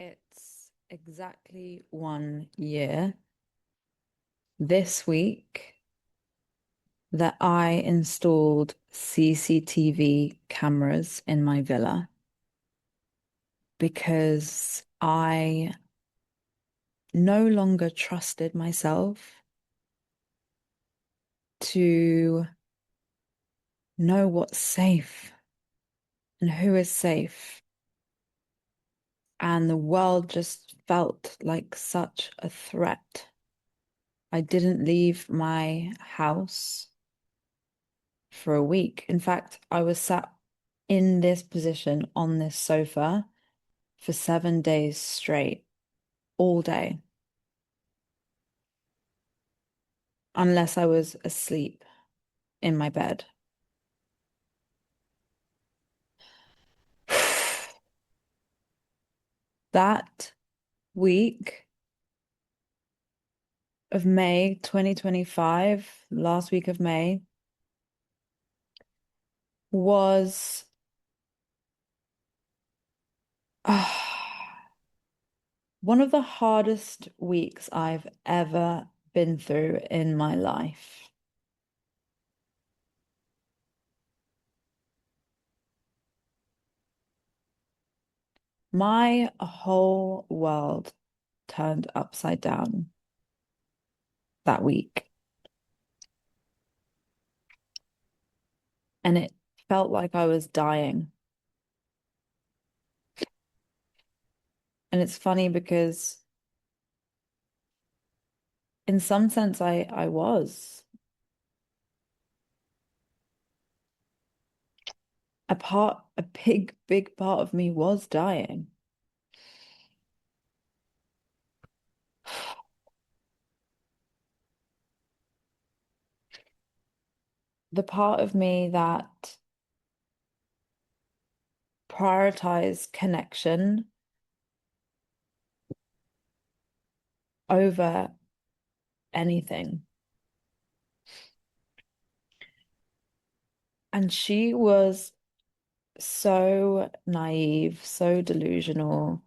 It's exactly 1 year this week that I installed CCTV cameras in my villa because I no longer trusted myself to know what's safe and who is safe. And the world just felt like such a threat. I didn't leave my house for a week. In fact, I was sat in this position on this sofa for 7 days straight, all day, unless I was asleep in my bed. That week of May 2025, last week of May, was one of the hardest weeks I've ever been through in my life. My whole world turned upside down that week. And it felt like I was dying. And it's funny because in some sense I was. A big part of me was dying. The part of me that prioritized connection over anything. And she was so naive, so delusional.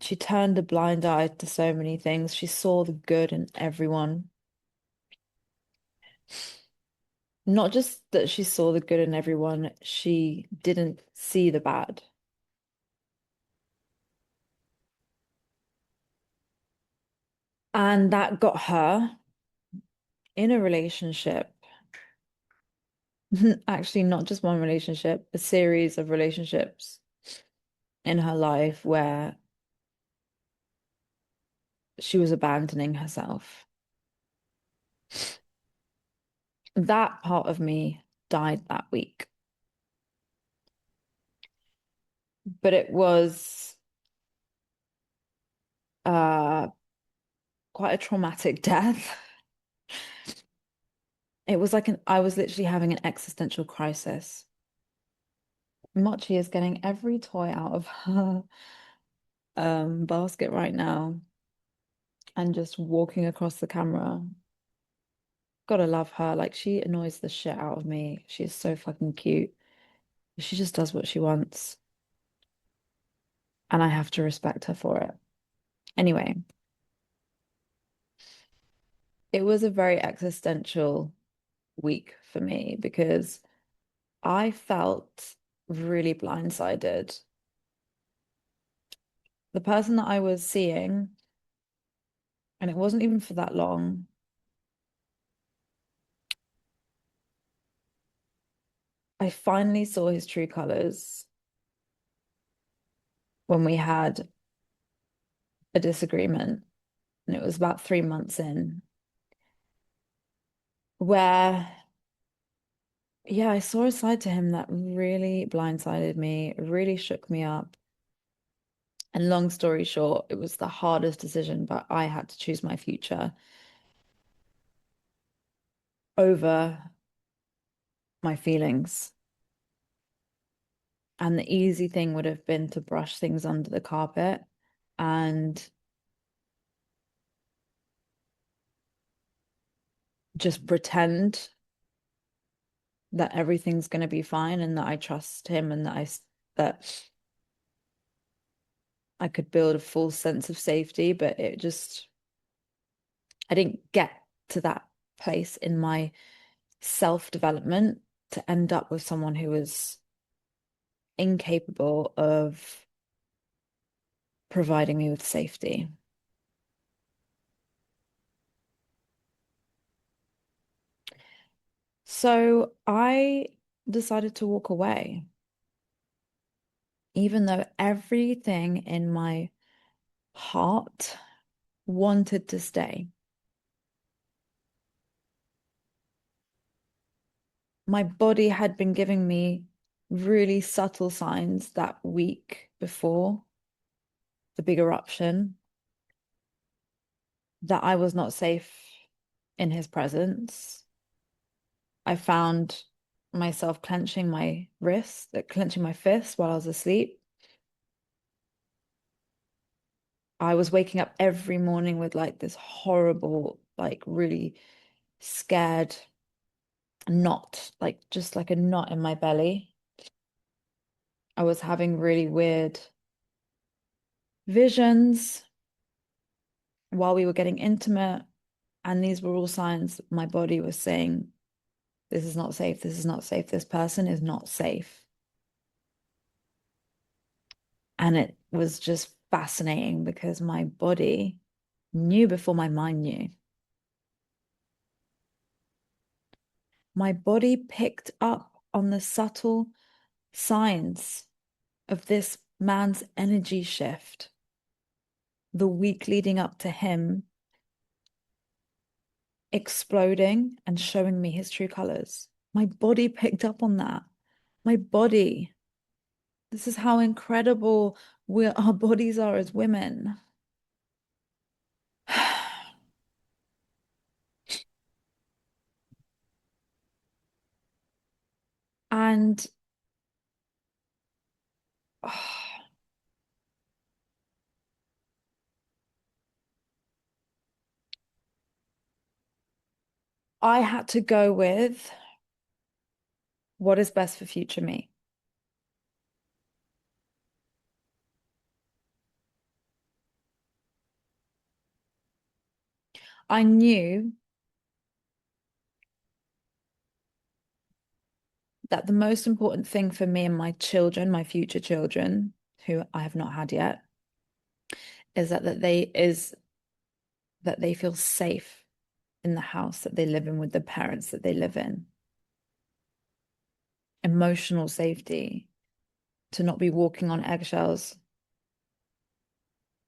She turned a blind eye to so many things. She saw the good in everyone. Not just that she saw the good in everyone, she didn't see the bad. And that got her in a relationship. Actually, not just one relationship, a series of relationships in her life where she was abandoning herself. That part of me died that week. But it was uh quite a traumatic death. It was like I was literally having an existential crisis. Mochi is getting every toy out of her basket right now and just walking across the camera. Gotta love her. Like she annoys the shit out of me. She's so fucking cute. She just does what she wants, and I have to respect her for it. Anyway, it was a very existential week for me because I felt really blindsided. The person that I was seeing, and it wasn't even for that long, I finally saw his true colors when we had a disagreement, and it was about 3 months in, where, yeah, I saw a side to him that really blindsided me, really shook me up. And long story short, it was the hardest decision, but I had to choose my future over my feelings. And the easy thing would have been to brush things under the carpet and just pretend that everything's going to be fine and that I trust him and that I could build a full sense of safety, but I didn't get to that place in my self-development to end up with someone who was incapable of providing me with safety. So I decided to walk away, even though everything in my heart wanted to stay. My body had been giving me really subtle signs that week before the big eruption that I was not safe in his presence. I found myself clenching my wrist, clenching my fist while I was asleep. I was waking up every morning with like this horrible, like really scared knot, like just like a knot in my belly. I was having really weird visions while we were getting intimate. And these were all signs that my body was saying, this is not safe. This is not safe. This person is not safe. And it was just fascinating because my body knew before my mind knew. My body picked up on the subtle signs of this man's energy shift the week leading up to him exploding and showing me his true colors. My body picked up on that. My body. This is how incredible our bodies are as women. And oh, I had to go with what is best for future me. I knew that the most important thing for me and my children, my future children, who I have not had yet, is that they feel safe in the house that they live in with the parents that they live in. Emotional safety, to not be walking on eggshells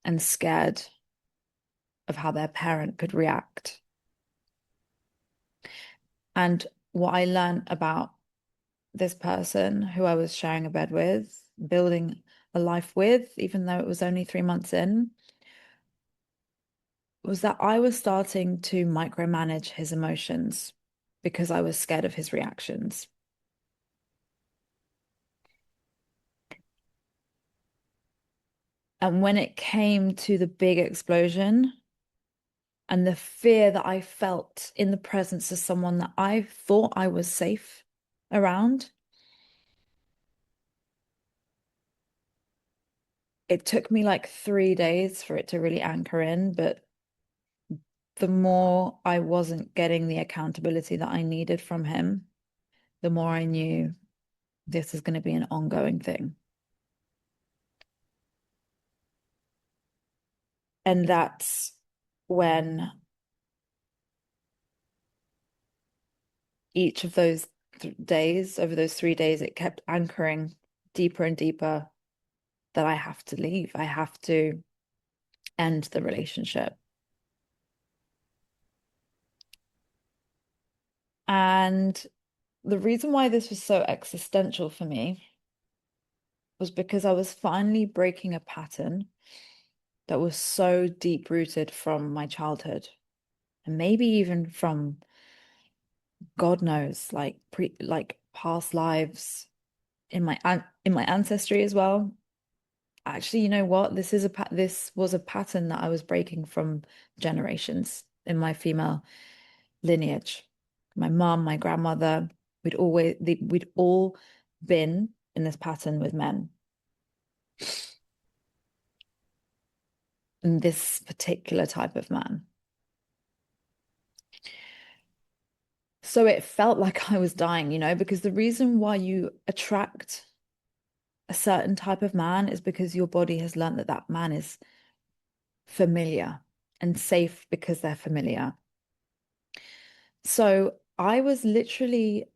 and scared of how their parent could react. And what I learned about this person who I was sharing a bed with, building a life with, even though it was only 3 months in, was that I was starting to micromanage his emotions because I was scared of his reactions. And when it came to the big explosion and the fear that I felt in the presence of someone that I thought I was safe around, it took me like 3 days for it to really anchor in. But the more I wasn't getting the accountability that I needed from him, the more I knew this is going to be an ongoing thing. And that's when each of those days, over those 3 days, it kept anchoring deeper and deeper that I have to leave. I have to end the relationship. And the reason why this was so existential for me was because I was finally breaking a pattern that was so deep rooted from my childhood and maybe even from God knows, like past lives in my ancestry as well. Actually, you know what? This was a pattern that I was breaking from generations in my female lineage. My mom, my grandmother, we'd all been in this pattern with men. in this particular type of man. So it felt like I was dying, because the reason why you attract a certain type of man is because your body has learned that that man is familiar and safe because they're familiar. So I was literally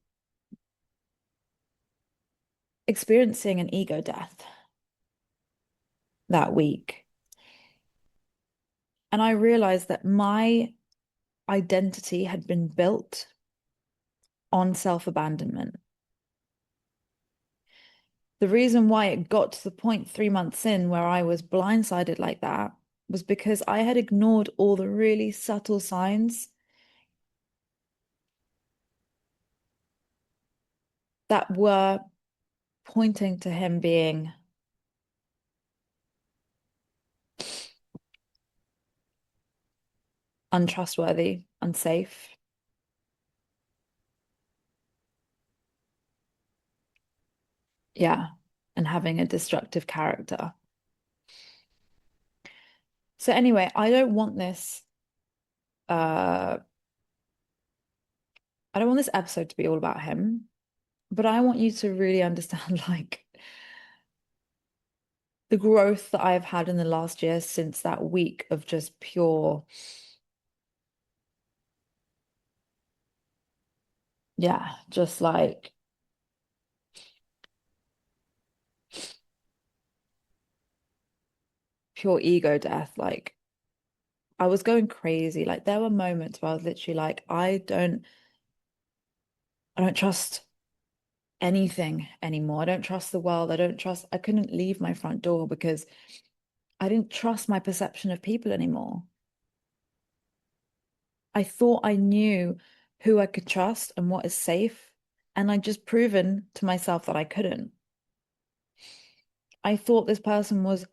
experiencing an ego death that week. And I realized that my identity had been built on self-abandonment. The reason why it got to the point 3 months in where I was blindsided like that was because I had ignored all the really subtle signs that were pointing to him being untrustworthy, unsafe. Yeah, and having a destructive character. So anyway, uh I don't want this episode to be all about him, but I want you to really understand like the growth that I've had in the last year since that week of just pure, yeah, just like pure ego death. Like I was going crazy. Like there were moments where I was literally like, I don't trust anything anymore. I don't trust the world. I couldn't leave my front door because I didn't trust my perception of people anymore. I thought I knew who I could trust and what is safe, and I'd just proven to myself that I couldn't. I thought this person was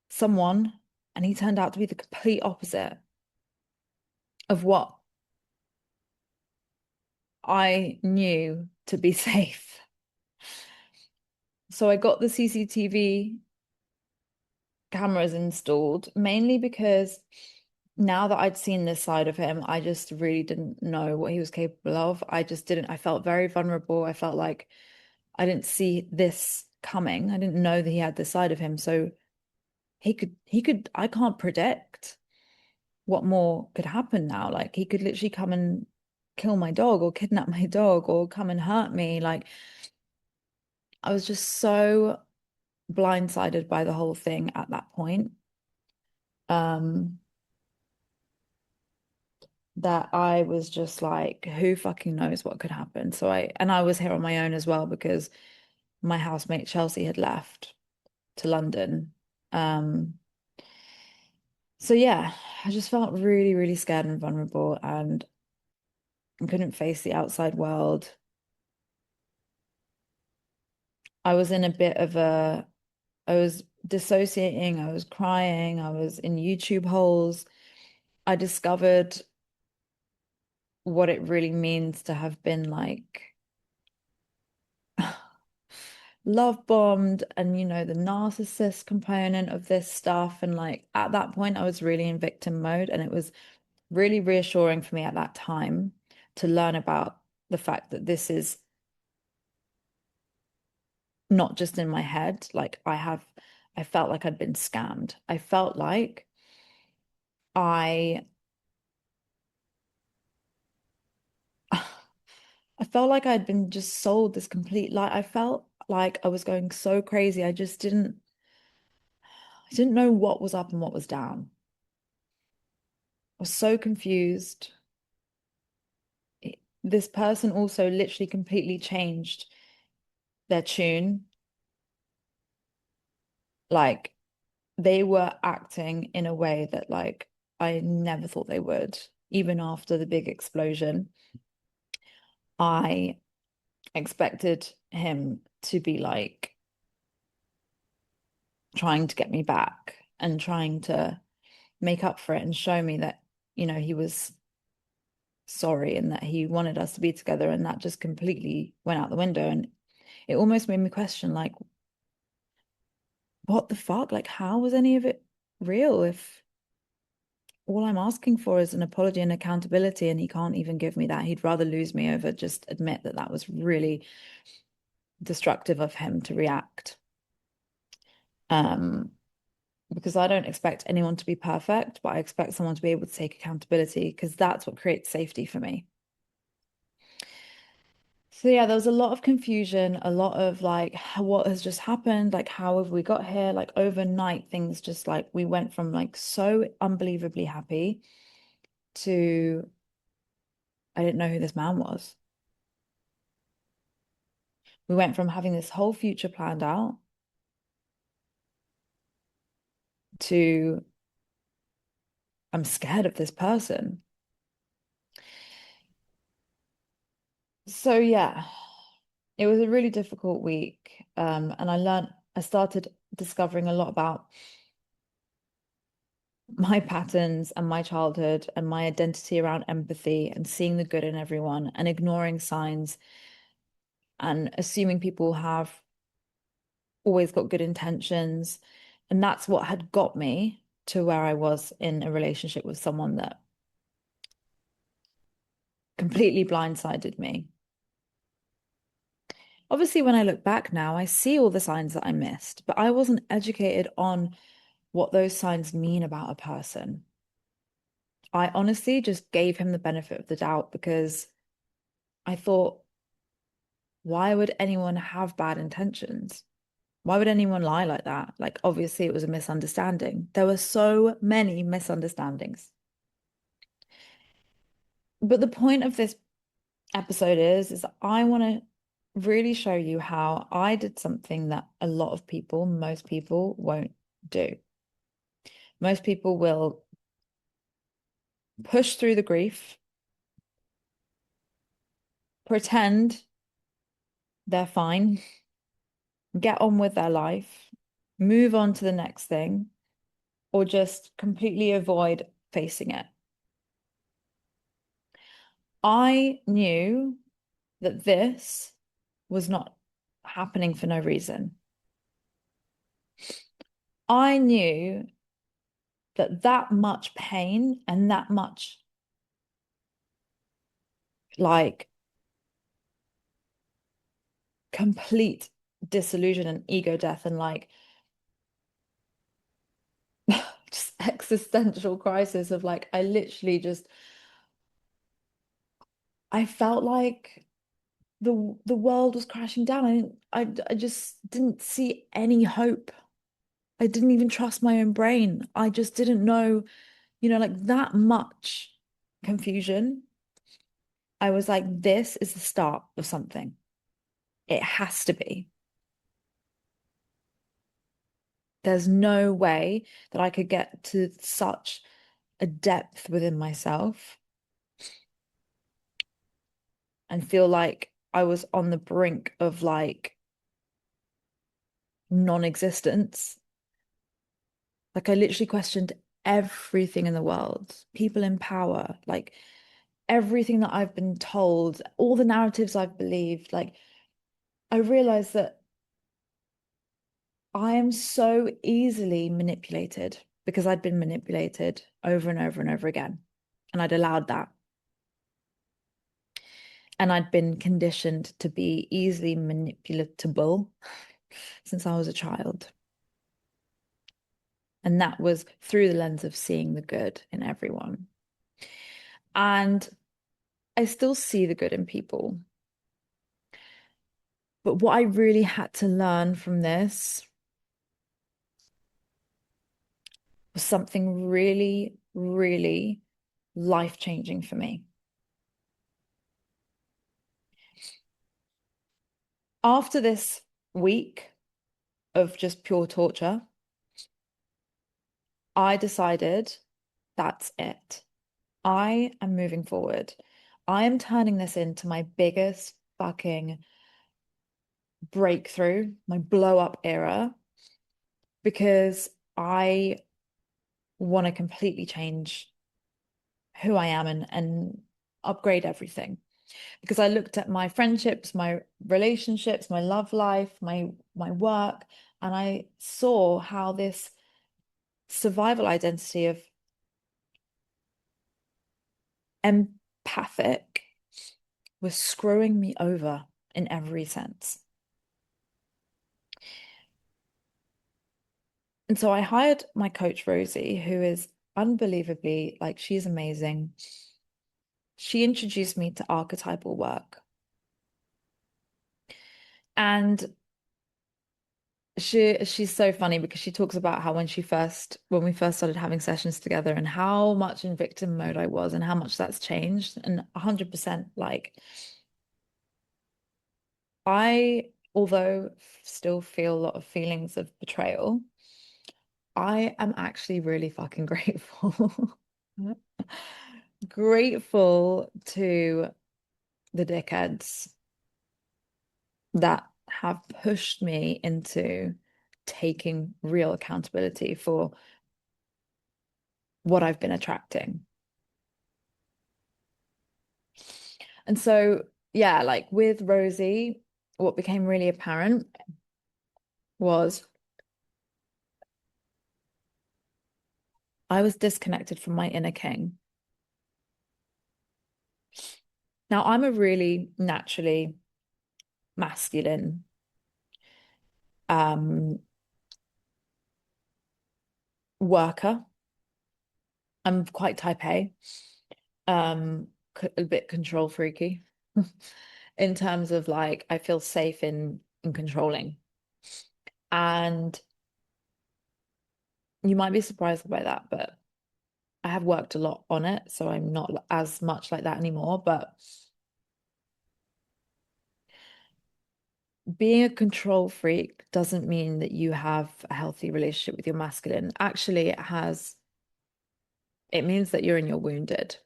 someone, and he turned out to be the complete opposite of what I knew to be safe. So I got the CCTV cameras installed mainly because now that I'd seen this side of him, I just really didn't know what he was capable of. I felt very vulnerable. I felt like I didn't see this coming. I didn't know that he had this side of him. So I can't predict what more could happen now. Like he could literally come and kill my dog or kidnap my dog or come and hurt me. Like I was just so blindsided by the whole thing at that point. Um, that I was just like, who fucking knows what could happen? And I was here on my own as well because my housemate Chelsea had left to London. Um, so yeah, I just felt really, really scared and vulnerable and couldn't face the outside world. I was in a bit of a, I was dissociating, I was crying, I was in YouTube holes. I discovered what it really means to have been like love bombed and the narcissist component of this stuff. And like at that point I was really in victim mode, and it was really reassuring for me at that time to learn about the fact that this is not just in my head. Like I felt like I'd been scammed. I felt like I I felt like I'd been just sold this complete lie. I felt like I was going so crazy. I didn't know what was up and what was down. I was so confused. This person also literally completely changed their tune. Like they were acting in a way that like I never thought they would. Even after the big explosion, I expected him to be like trying to get me back and trying to make up for it and show me that, he was sorry and that he wanted us to be together. And that just completely went out the window. And it almost made me question, like, what the fuck? Like, how was any of it real all I'm asking for is an apology and accountability, and he can't even give me that. He'd rather lose me over just admit that that was really destructive of him to react. Um, because I don't expect anyone to be perfect, but I expect someone to be able to take accountability because that's what creates safety for me. So yeah, there was a lot of confusion, a lot of like, what has just happened? Like, how have we got here? Like overnight, things just like we went from like so unbelievably happy to I didn't know who this man was. We went from having this whole future planned out to I'm scared of this person. So yeah, it was a really difficult week. And I started discovering a lot about my patterns and my childhood and my identity around empathy and seeing the good in everyone and ignoring signs and assuming people have always got good intentions. And that's what had got me to where I was in a relationship with someone that completely blindsided me. Obviously, when I look back now, I see all the signs that I missed, but I wasn't educated on what those signs mean about a person. I honestly just gave him the benefit of the doubt because I thought, why would anyone have bad intentions? Why would anyone lie like that? Like, obviously, it was a misunderstanding. There were so many misunderstandings. But the point of this episode is I want to really show you how I did something that a lot of people, most people won't do. Most people will push through the grief, pretend they're fine, get on with their life, move on to the next thing, or just completely avoid facing it. I knew that this was not happening for no reason. I knew that that much pain and that much like complete disillusion and ego death and like just existential crisis of like I literally just I felt like the world was crashing down. I just didn't see any hope. I didn't even trust my own brain. I just didn't know, like that much confusion. I was like, this is the start of something. It has to be. There's no way that I could get to such a depth within myself and feel like I was on the brink of like non-existence. Like I literally questioned everything in the world, people in power, like everything that I've been told, all the narratives I've believed. Like I realized that I am so easily manipulated because I'd been manipulated over and over and over again. And I'd allowed that. And I'd been conditioned to be easily manipulatable since I was a child. And that was through the lens of seeing the good in everyone. And I still see the good in people. But what I really had to learn from this was something really, really life-changing for me. After this week of just pure torture, I decided that's it. I am moving forward. I am turning this into my biggest fucking breakthrough, my blow up era, because I want to completely change who I am and upgrade everything. Because I looked at my friendships, my relationships, my love life, my work, and I saw how this survival identity of empathic was screwing me over in every sense. And so I hired my coach, Rosie, who is unbelievably, like, she's amazing. She introduced me to archetypal work. And she's so funny because she talks about how when we first started having sessions together and how much in victim mode I was and how much that's changed. And 100% like although still feel a lot of feelings of betrayal, I am actually really fucking grateful. Grateful to the dickheads that have pushed me into taking real accountability for what I've been attracting. And so, yeah, like with Rosie, what became really apparent was I was disconnected from my inner king. Now, I'm a really naturally masculine um worker. I'm quite type A, um, a bit control freaky in terms of like I feel safe in controlling. And you might be surprised by that, but I have worked a lot on it, so I'm not as much like that anymore. But being a control freak doesn't mean that you have a healthy relationship with your masculine. Actually, it means that you're in your wounded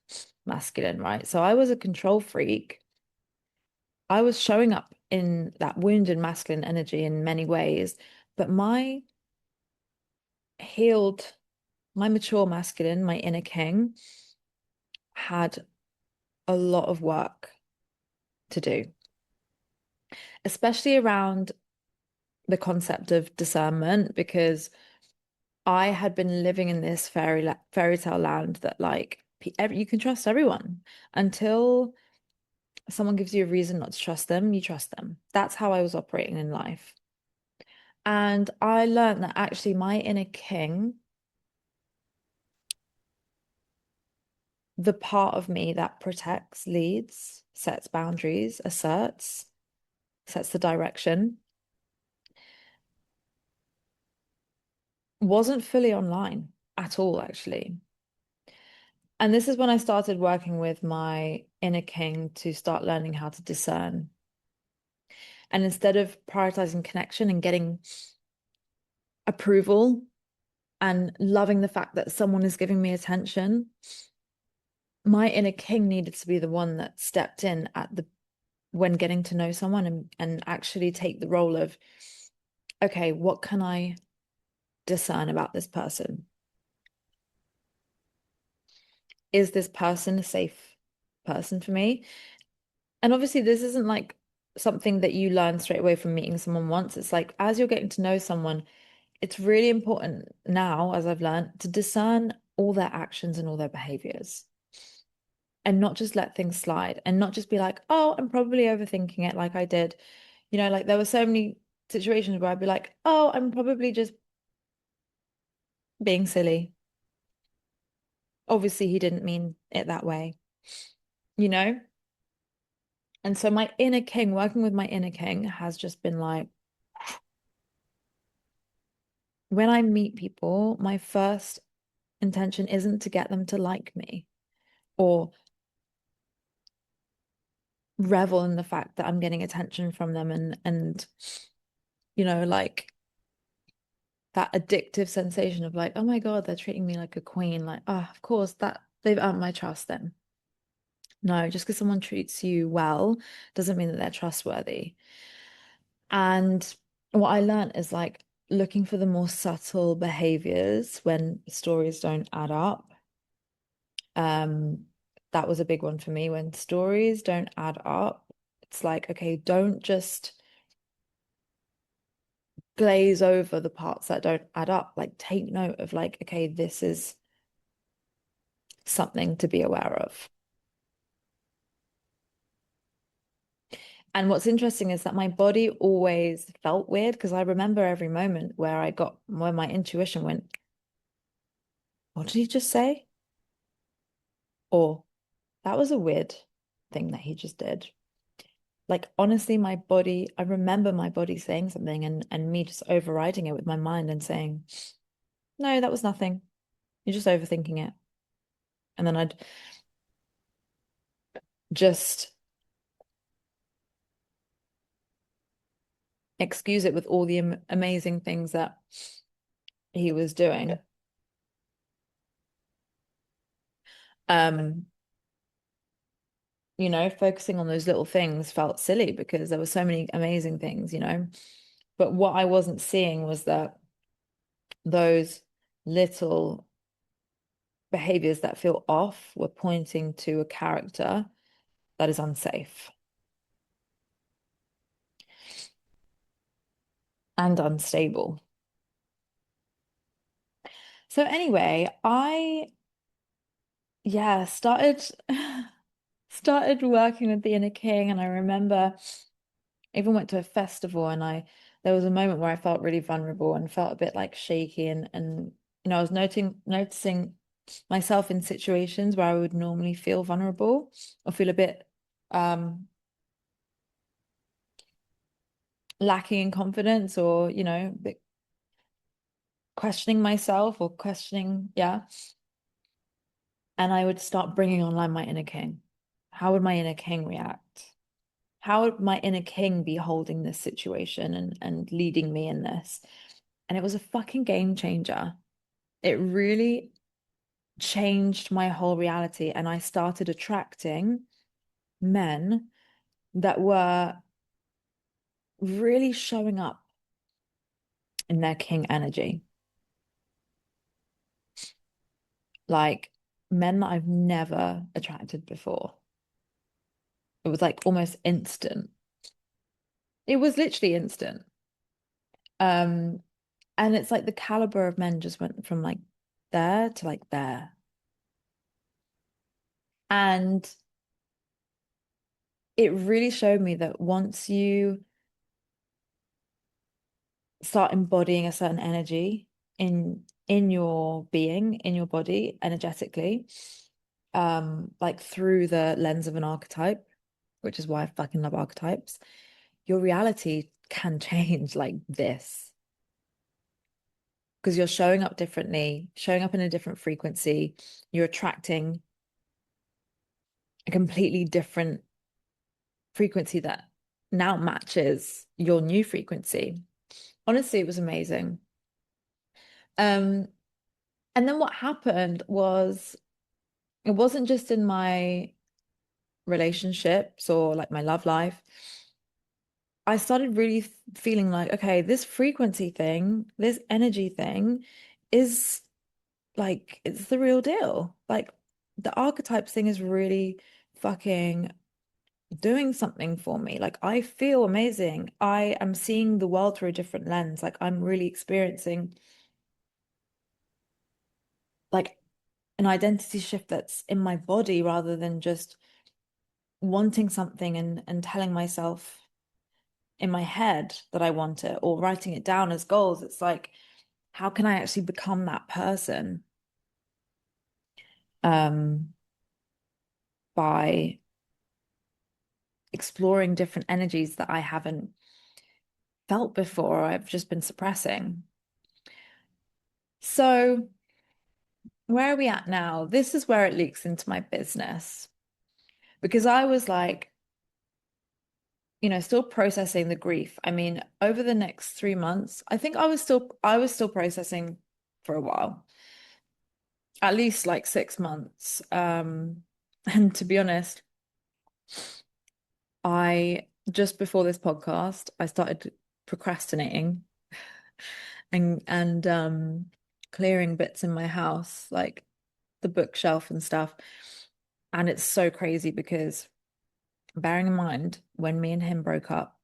masculine, right? So I was a control freak. I was showing up in that wounded masculine energy in many ways, but healed, my mature masculine, my inner king, had a lot of work to do, especially around the concept of discernment, because I had been living in this fairy tale land that like you can trust everyone until someone gives you a reason not to trust them, you trust them. That's how I was operating in life. And I learned that actually my inner king, the part of me that protects, leads, sets boundaries, asserts, sets the direction, wasn't fully online at all, actually. And this is when I started working with my inner king to start learning how to discern. And instead of prioritizing connection and getting approval and loving the fact that someone is giving me attention, my inner king needed to be the one that stepped in at the when getting to know someone and actually take the role of, okay, what can I discern about this person? Is this person a safe person for me? And obviously, this isn't like something that you learn straight away from meeting someone once. It's like as you're getting to know someone, it's really important now, as I've learned, to discern all their actions and all their behaviors and not just let things slide and not just be like, oh, I'm probably overthinking it like I did. You know, like there were so many situations where I'd be like, oh, I'm probably just being silly. Obviously, he didn't mean it that way, you know? And so my inner king, working with my inner king has just been like, when I meet people, my first intention isn't to get them to like me or revel in the fact that I'm getting attention from them and like that addictive sensation of like, oh my God, they're treating me like a queen. Like, oh, of course that they've earned my trust then. No, just because someone treats you well doesn't mean that they're trustworthy. And what I learned is like looking for the more subtle behaviors when stories don't add up. Um, that was a big one for me. When stories don't add up, it's like, okay, don't just glaze over the parts that don't add up. Like take note of like, okay, this is something to be aware of. And what's interesting is that my body always felt weird because I remember every moment where my intuition went, what did he just say? Or that was a weird thing that he just did. Like honestly, I remember my body saying something and me just overriding it with my mind and saying, no, that was nothing. You're just overthinking it. And then I'd just excuse it with all the amazing things that he was doing. Um, focusing on those little things felt silly because there were so many amazing things. But what I wasn't seeing was that those little behaviors that feel off were pointing to a character that is unsafe and unstable. So anyway, yeah, started working with the inner king, and I remember I even went to a festival, and I there was a moment where I felt really vulnerable and felt a bit like shaky, and I was noticing myself in situations where I would normally feel vulnerable or feel a bit um lacking in confidence, or a bit questioning myself or questioning, yeah. And I would start bringing online my inner king. How would my inner king react? How would my inner king be holding this situation and leading me in this? And it was a fucking game changer. It really changed my whole reality. And I started attracting men that were really showing up in their king energy. Like men that I've never attracted before. It was like almost instant. It was literally instant. Um, and it's like the caliber of men just went from like there to like there. And it really showed me that once you start embodying a certain energy in your being, in your body, energetically, like through the lens of an archetype, which is why I fucking love archetypes, your reality can change like this because you're showing up differently, showing up in a different frequency. You're attracting a completely different frequency that now matches your new frequency. Honestly, it was amazing. Um, and then what happened was it wasn't just in my relationships or like my love life. I started really feeling like, okay, this frequency thing, this energy thing is like, it's the real deal. Like the archetypes thing is really fucking doing something for me. Like I feel amazing. I am seeing the world through a different lens. Like I'm really experiencing like an identity shift that's in my body rather than just wanting something and telling myself in my head that I want it or writing it down as goals. It's like, how can I actually become that person? Um, by exploring different energies that I haven't felt before, or I've just been suppressing. So, where are we at now? This is where it leaks into my business because I was like, still processing the grief. I mean, over the next 3 months, I think I was still processing for a while, at least like 6 months. And to be honest, I just before this podcast, I started procrastinating and clearing bits in my house, like the bookshelf and stuff. And it's so crazy because bearing in mind when me and him broke up,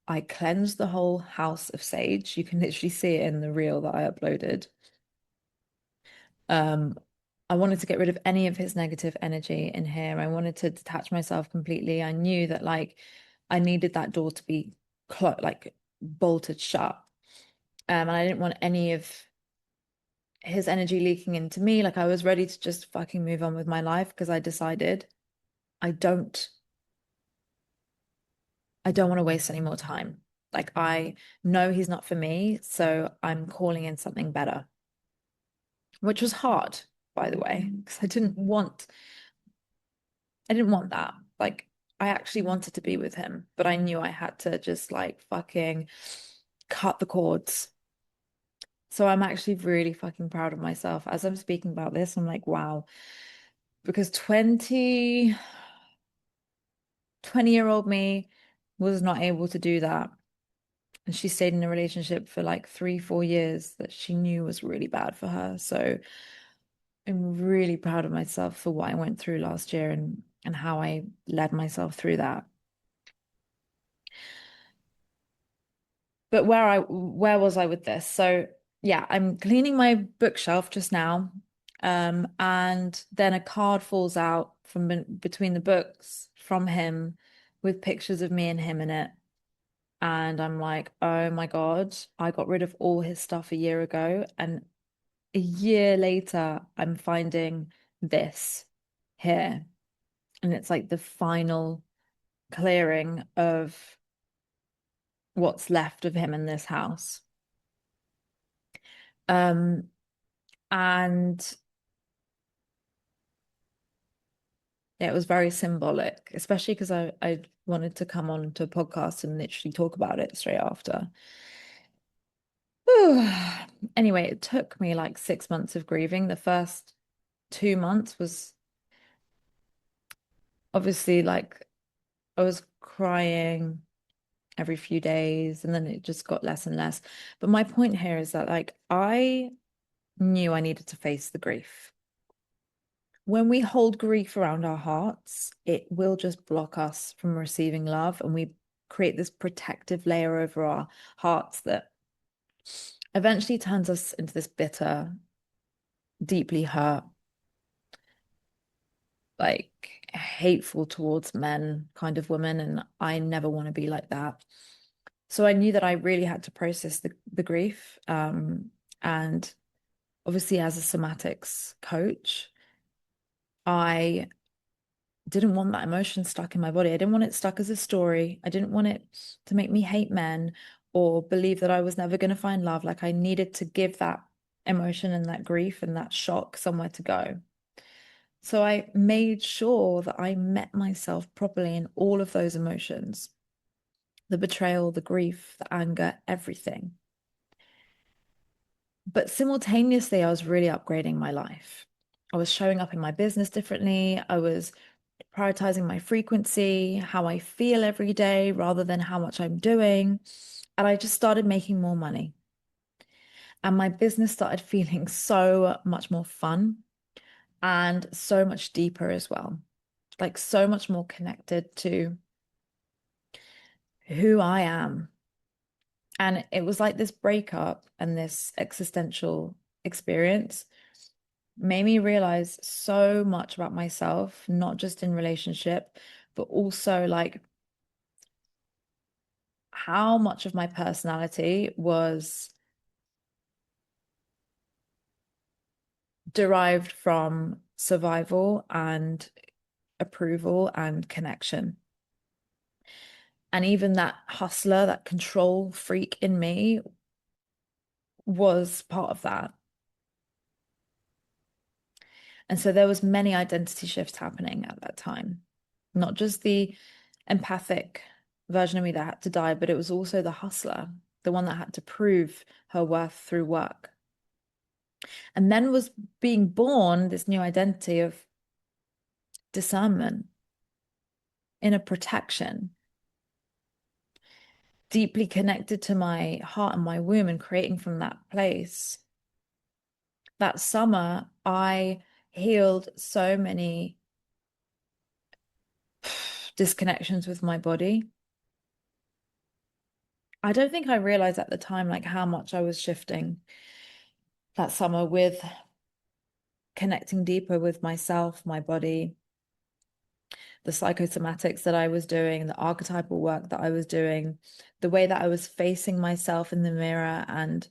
I cleansed the whole house of sage. You can literally see it in the reel that I uploaded. Um, I wanted to get rid of any of his negative energy in here. I wanted to detach myself completely. I knew that like I needed that door to be like bolted shut. And I didn't want any of his energy leaking into me. Like I was ready to just fucking move on with my life because I decided I don't I don't want to waste any more time. Like I know he's not for me, so I'm calling in something better, which was hard, by the way, because I didn't want that. Like I actually wanted to be with him, but I knew I had to just like fucking cut the cords. So I'm actually really fucking proud of myself. As I'm speaking about this, I'm like, wow, because 20-year-old me was not able to do that. And she stayed in a relationship for like 3, 4 years that she knew was really bad for her. So I'm really proud of myself for what I went through last year and how I led myself through that. But where was I with this? So yeah, I'm cleaning my bookshelf just now. And then a card falls out from between the books from him with pictures of me and him in it. And I'm like, oh my God, I got rid of all his stuff a year ago. And a year later, I'm finding this here. And it's like the final clearing of what's left of him in this house. Um, and yeah, it was very symbolic, especially because I wanted to come on to a podcast and literally talk about it straight after. Anyway, it took me like 6 months of grieving. The first 2 months was obviously like I was crying every few days, and then it just got less and less. But my point here is that like I knew I needed to face the grief. When we hold grief around our hearts, it will just block us from receiving love, and we create this protective layer over our hearts that eventually turns us into this bitter, deeply hurt, like hateful towards men kind of woman. And I never want to be like that. So I knew that I really had to process the grief. And obviously, as a somatics coach, I didn't want that emotion stuck in my body. I didn't want it stuck as a story. I didn't want it to make me hate men or believe that I was never going to find love. Like I needed to give that emotion and that grief and that shock somewhere to go. So I made sure that I met myself properly in all of those emotions, the betrayal, the grief, the anger, everything. But simultaneously, I was really upgrading my life. I was showing up in my business differently. I was prioritizing my frequency, how I feel every day rather than how much I'm doing. And I just started making more money. And my business started feeling so much more fun and so much deeper as well. Like so much more connected to who I am. And it was like this breakup and this existential experience made me realize so much about myself, not just in relationship, but also like how much of my personality was derived from survival and approval and connection. And even that hustler, that control freak in me was part of that. And so there was many identity shifts happening at that time. Not just the empathic version of me that had to die, but it was also the hustler, the one that had to prove her worth through work. And then was being born this new identity of discernment, inner protection, deeply connected to my heart and my womb and creating from that place. That summer, I healed so many disconnections with my body. I don't think I realized at the time like how much I was shifting that summer with connecting deeper with myself, my body, the psychosomatics that I was doing, the archetypal work that I was doing, the way that I was facing myself in the mirror and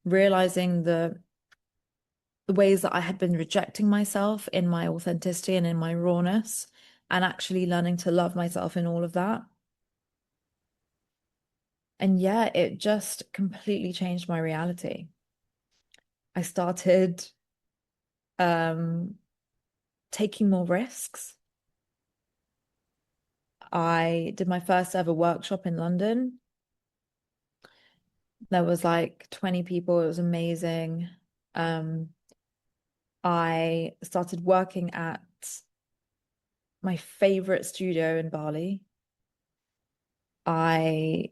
realizing the ways that I had been rejecting myself in my authenticity and in my rawness, and actually learning to love myself in all of that. And yeah, it just completely changed my reality. I started um, taking more risks. I did my first ever workshop in London. There was like 20 people. It was amazing. Um, I started working at my favorite studio in Bali. I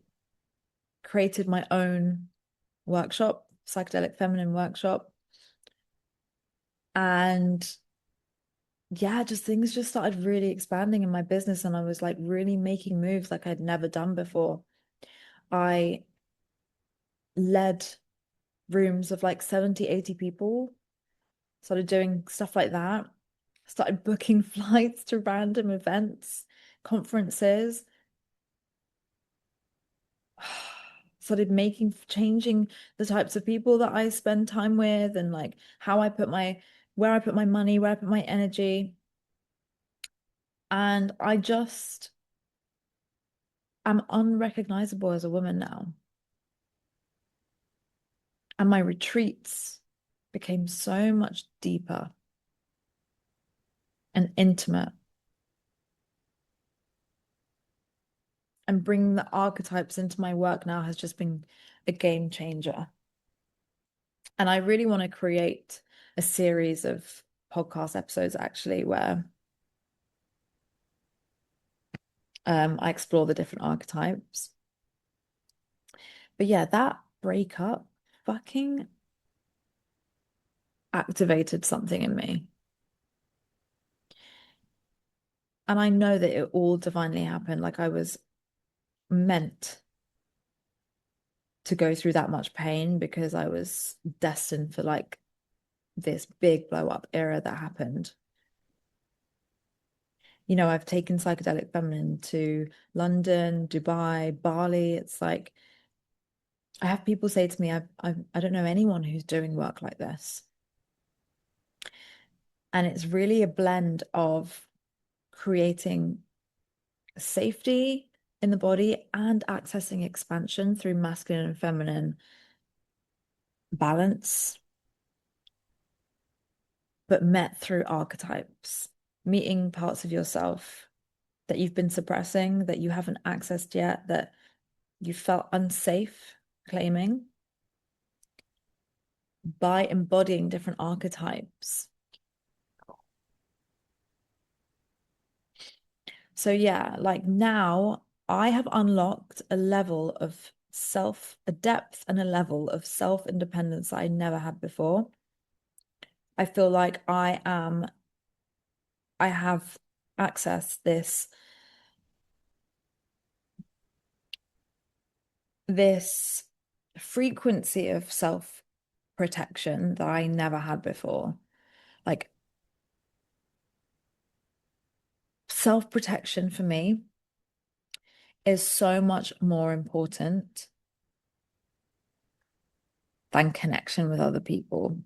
created my own workshop, psychedelic feminine workshop. And yeah, just things just started really expanding in my business. And I was like really making moves like I'd never done before. I led rooms of like 70, 80 people, started doing stuff like that, started booking flights to random events, conferences, started changing the types of people that I spend time with and like where I put my money, where I put my energy. And I just am unrecognizable as a woman now. And my retreats became so much deeper and intimate. And bringing the archetypes into my work now has just been a game changer. And I really want to create a series of podcast episodes actually where I explore the different archetypes. But yeah, that breakup fucking activated something in me. And I know that it all divinely happened. Like I was meant to go through that much pain because I was destined for like this big blow up era that happened. You know, I've taken psychedelic feminine to London, Dubai, Bali. It's like I have people say to me, I don't know anyone who's doing work like this. And it's really a blend of creating safety in the body and accessing expansion through masculine and feminine balance, but met through archetypes, meeting parts of yourself that you've been suppressing, that you haven't accessed yet, that you felt unsafe claiming by embodying different archetypes. So yeah, like now I have unlocked a level of a depth and a level of self-independence that I never had before. I feel like I have access this frequency of self-protection that I never had before. Like self-protection for me is so much more important than connection with other people.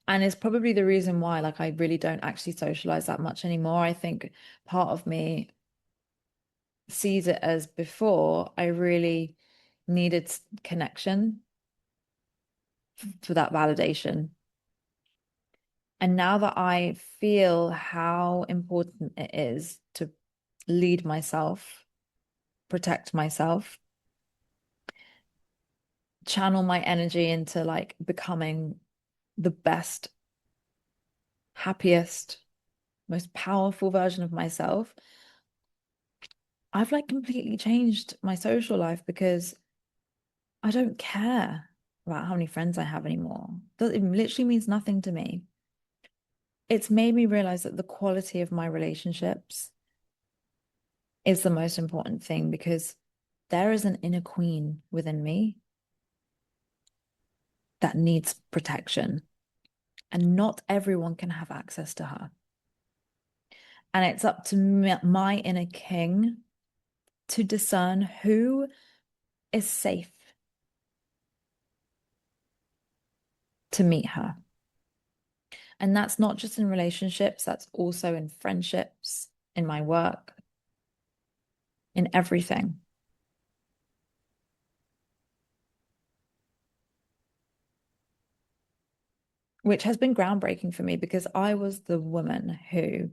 And it's probably the reason why, like, I really don't actually socialize that much anymore. I think part of me sees it as before I really needed connection for that validation. And now that I feel how important it is to lead myself, protect myself, channel my energy into like becoming the best, happiest, most powerful version of myself, I've like completely changed my social life because I don't care about how many friends I have anymore. It literally means nothing to me. It's made me realize that the quality of my relationships is the most important thing because there is an inner queen within me that needs protection, and not everyone can have access to her. And it's up to my inner king to discern who is safe to meet her. And that's not just in relationships, that's also in friendships, in my work, in everything, which has been groundbreaking for me because I was the woman who,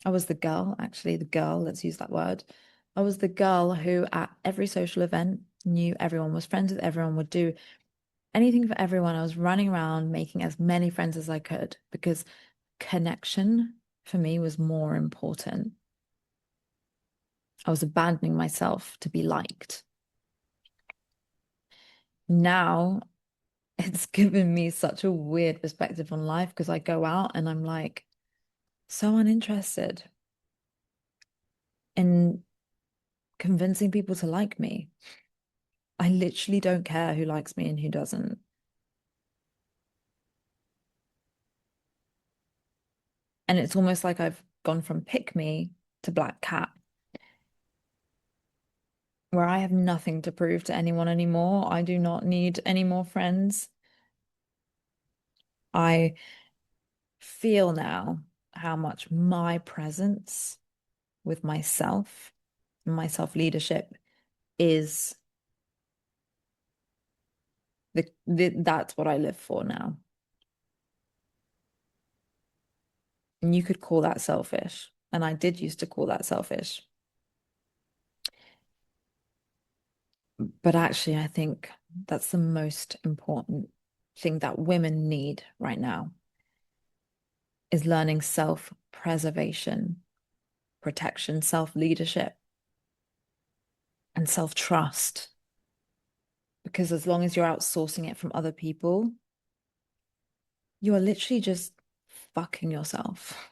I was the girl, actually, the girl, let's use that word. I was the girl who at every social event knew everyone, was friends with everyone, would do anything for everyone. I was running around making as many friends as I could because connection for me was more important. I was abandoning myself to be liked. Now it's given me such a weird perspective on life because I go out and I'm like so uninterested in convincing people to like me. I literally don't care who likes me and who doesn't. And it's almost like I've gone from pick me to black cat, where I have nothing to prove to anyone anymore. I do not need any more friends. I feel now how much my presence with myself and my self-leadership is that's what I live for now. And you could call that selfish. And I did used to call that selfish. But actually, I think that's the most important thing that women need right now is learning self-preservation, protection, self-leadership, and self-trust. Because as long as you're outsourcing it from other people, you are literally just fucking yourself.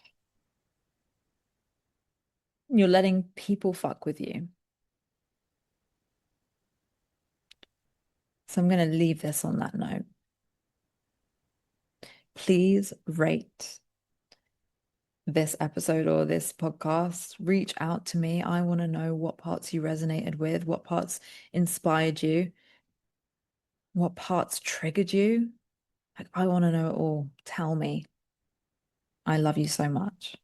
You're letting people fuck with you. So I'm going to leave this on that note. Please rate this episode or this podcast. Reach out to me. I want to know what parts you resonated with, what parts inspired you, what parts triggered you. Like, I want to know it all. Tell me. I love you so much.